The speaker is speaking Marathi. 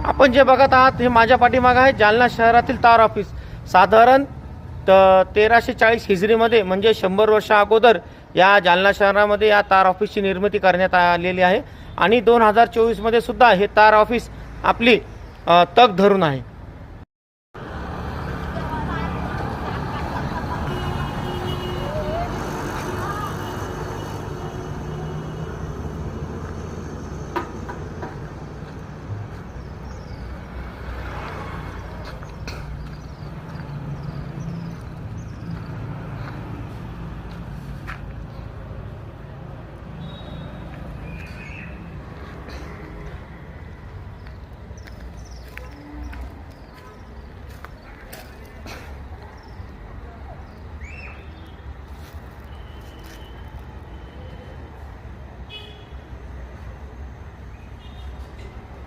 आपण जे बघत आहात हे माझ्या पाठीमागे आहे जालना शहरातील तार ऑफिस। साधारण 1340 हिजरीमध्ये म्हणजे 100 वर्ष अगोदर या जालना शहरामध्ये या तार ऑफिसची निर्मिती करण्यात आलेली आहे आणि 2024 मध्ये सुद्धा हे तार ऑफिस आपली तग धरून आहे।